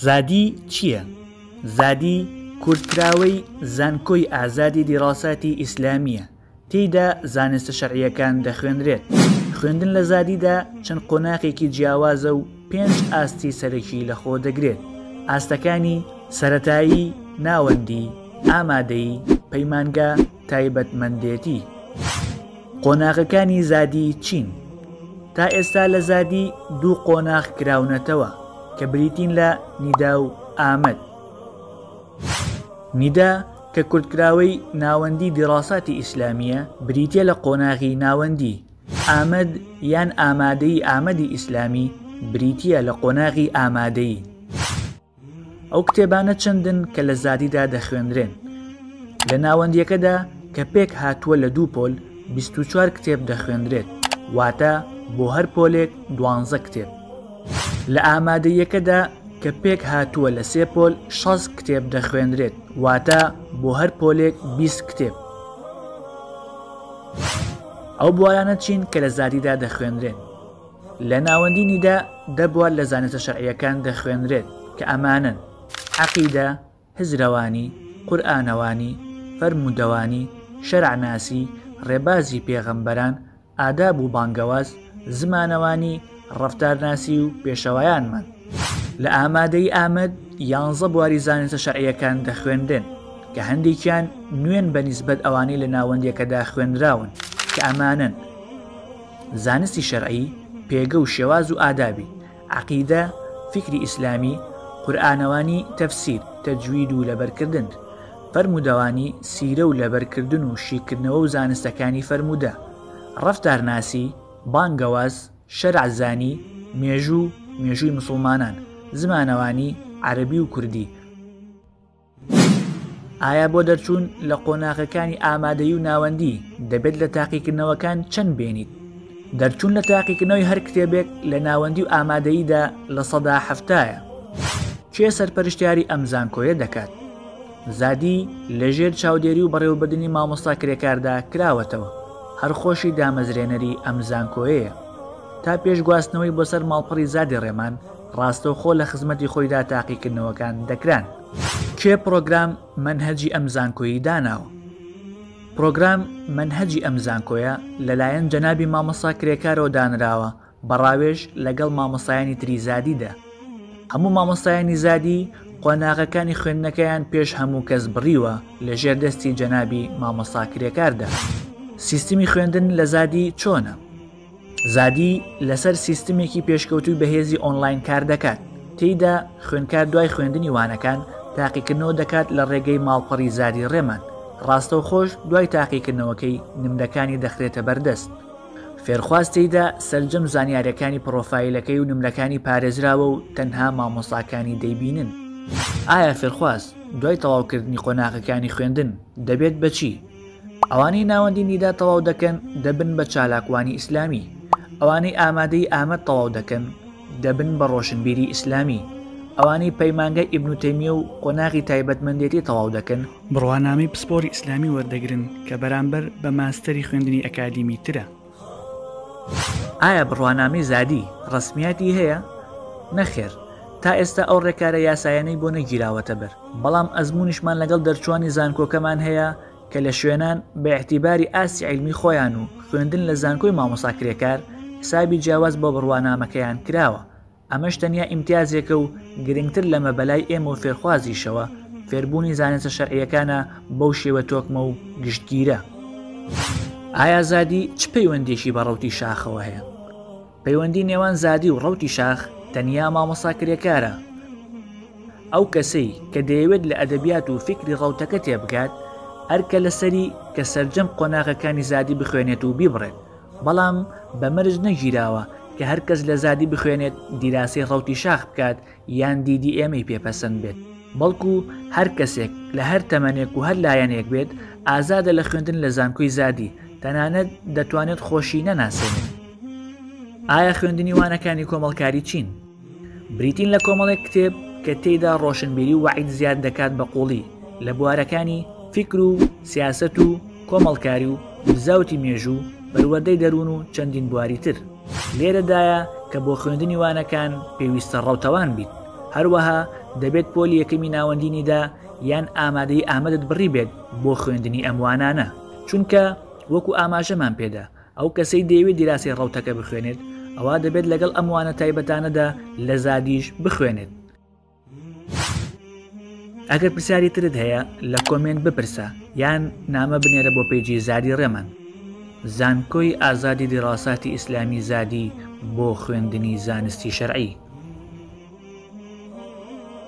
زادی چییە؟ زادی کورتکراوەی زانکۆی ئازادی دیڕاساتی ئیسلامیە. تێیدا زانستە شەرعیەکان دەخوێنرێت. خوێندن لە زادیدا چەند قۆناغێکی جیاوازە و 5 ئاستی سەرەکی لەخۆ دەگرێت. ئاستەکانی سەرەتایی، ناوەندی، ئامادەیی، پەیمانگە، تایبەتمەندێتی. قۆناغەکانی زادی چین؟ تا ئێستا لە زادی 2 قۆناغ کراونەتەوە کە بریتین لە نیدا و ئامەد. نیدا کە کورتکراوەی ناوەندی دیڕاساتی ئیسلامیە بریتیە لە قۆناغی ناوەندی. ئامەد یان ئامادەی ئامەدی ئیسلامی بریتیە لە قۆناغی ئامادەیی. ئەو کتێبانە چەندن کە لە زادیدا دەخوێنرێن. لە ناوەندیەکەدا کە پێک هاتووە لە 2 پۆل 24 کتێب دەخوێنرێت، واتە بۆ هەر پۆلێک 12 کتێب. لە ئامادەیەکەدا کە پێک هاتووە لە 3 پۆل 6 کتێب دەخوێنرێت، واتە بۆ هەر پۆلێک 20 کتێب. ئەو بوارانە چین کە لە زادیدا دەخوێنرێن. لە ناوەندی نیدا 10 بوار لە زانستە شەرعیەکان دەخوێنرێت کە ئەمانن: عەقیدە، هزرەوانی، قورئانەوانی، فەرموودەوانی، شەرعناسی، ڕێبازی پێغەمبەران، ئاداب و بانگەواز، زمانەوانی، ڕەفتارناسی و پێشەوایانمان. لە ئامادەی ئامەد 11 بواری زانستە شەرعیەکان دەخوێندرێن کە هەندێکیان نوێن بەنیسبەت ئەوانەی لە ناوەندیەکەدا خوێنراون کە ئەمانن: زانستی شەرعی، پێگە و شێواز و ئادابی، عەقیدە، فیکری ئیسلامی، قورئانەوانی، تەفسیر، تەجوید و لەبەرکردن، فەرموودەوانی، سیرە و لەبەرکردن و شیکردنەوە و زانستەکانی فەرموودە، ڕەفتارناسی، بانگەواز، شەرعزانی، مێژووی موسڵمانان، زمانەوانی، عەرەبی و کوردی. ئایا بۆ دەرچوون لە قۆناغەکانی ئامادەیی و ناوەندی دەبێت لە تاقیکردنەوەکان چەند بێنیت؟ دەرچوون لە تاقیکردنەوەی هەر کتێبێک لە ناوەندی و ئامادەییدا لە 170ە. کێ سەرپەرشتیاری ئەم زانکۆیە دەکات؟ زادی لەژێر چاودێری و بەڕێوەبردننی مامۆستا کرێکاردا کراوەتەوە. هەرخۆشی دامەزرێنەری ئەم زانکۆیەیە. تا پێشگواستنەوەی بۆ سەر ماڵپەڕی زادی ڕێمان ڕاستەوخۆ لە خزمەتی خۆیدا تاقیکردنەوەکان دەکران. کێ پرۆگرام منهەجی ئەم زانکۆیی داناوە؟ پرۆگرام منهەجی ئەم زانکۆیە لەلایەن جەنابی مامۆستا کرێکارەوە دانراوە بەڕاوێژ لەگەڵ مامۆستایانی تری زادیدا. هەموو مامۆستایانی زادی قۆناغەکانی خوێندنەکەیان پێش هەموو کەس بڕیوە لە ژێر دەستی جەنابی مامۆستا کرێکاردا. سیستمی خوێندن لە زادی چۆنە؟ زادی لەسەر سیستمێکی پێشکەوتوی بەهێزی ئۆنلاین کار دەکات. تێیدا خوێندکار دوای خوێندنی وانەکان تاقیکردنەوە دەکات لە ڕێگەی ماڵپەڕی زادی ڕێمان. ڕاستەوخۆش دوای تاقیکردنەوەکەی نمرەکانی دەخرێتە بەردەست. فێرخواز تێیدا سەرجەم زانیاریەکانی پرۆفایلەکەی و نمرەکانی پارێزراوە و تەنها مامۆستاکانی دەیبینن. ئایا فێرخواز دوای تەواوکردنی قۆناغەکانی خوێندن دەبێت بەچی؟ ئەوانەی ناوەندی نیدا تەواو دەکەن دەبن بە چالاکوانی ئیسلامی. ئەوانەی ئامادەی ئامەد تەواو دەکەن دەبن بە ڕۆشنبیری ئیسلامی. ئەوانەی پەیمانگە ئیبن تەیمیە و قۆناغی تایبەتمەندێتی تەواو دەکەن بڕوانامەی پسپۆری ئیسلامی وەردەگرن کە بەرامبەر بە ماستەری خوێندنی ئەکادیمی ترە. ئایا بڕوانامەی زادی ڕسمیاتی هەیە؟ نەخێر، تا ئێستا ئەو ڕێکارە یاسایانەی بۆ نەگیراوەتە بەر، بەڵام ئەزمونیشمان لەگەڵ دەرچوانی زانکۆکەمان هەیە کە لە شوێنان بە اعتیباری ئاسی عیلمی خۆیان و خوێندن لە زانکۆی مامۆستا کرێکار حسابی جیاواز بۆ بڕوانامەکەیان کراوە. ئەمەش تەنیا ئیمتیازێکە و گرنگتر لەمە بەلای ئێمە و فێرخوازیشەوە فێربوونی زانستە شەرعیەکانە بەو شێوە تۆکمە و گشتگیرە. ئایا زادی چ پەیوەندێکی بە ڕەوتی شاخەوە هەیە؟ پەیوەندی نێوان زادی و ڕەوتی شاخ تەنیا مامۆستا کرێکارە. ئەو کەسەی کە دەیەوێت لە ئەدەبیات و فکری ڕەوتەکە تێبگات هەرکە لەسەری کە سەرجەم قۆناغەکانی زادی بخوێنێت و بیبڕێت، بەڵام بە مەرج نەگیراوە کە هەر کەس لە زادی بخوێنێت دیراسی ڕەوتی شاخ بکات یان دیدی ئێمەی پێپەسەند بێت، بەڵکو هەر کەسێک لە هەر تەمەنێک و هەر لایەنێک بێت ئازادە لە خوێندن لە زانکۆی زادی، تەنانەت دەتوانێت خۆشی نەناسێنێت. ئایا خوێندنی وانەکانی کۆمەڵکاری چین؟ بریتین لە کۆمەڵێک کتێب کە تێیدا ڕۆشنبیری و وعید زیاد دەکات بە قوڵی لە بوارەکانی فیکر و سیاست و کۆمەڵکاری و زاوتی مێژوو، بەروەردەی دەروون و چەندین بواری تر. لێرەدایە کە بۆ خوێندنی وانەکان پێویستە ڕەوتەوان بیت، هەروەها دەبێت پۆلی یەکەمی ناوەندینیدا یان ئامادەی ئامادەت بڕی بێت بۆ خوێندنی ئەموانانە، چونکە وەکو ئاماژەمان پێدا ئەو کەسەی دەیەوێت دیراسی ڕەوتەکە بخوێنێت ئەوە دەبێت لەگەڵ ئەموانە تایبەتانەدا لە زادیش بخوێنێت. ئەگەر پرسیاری ترت هەیە لە کۆمنت بپرسە یان نامە بنێرە بۆ پێیجی زادی ڕێمان. زانکۆی ئازادی دیڕاساتی ئیسلامی زادی بۆ خوێندنی زانستی شەرعی.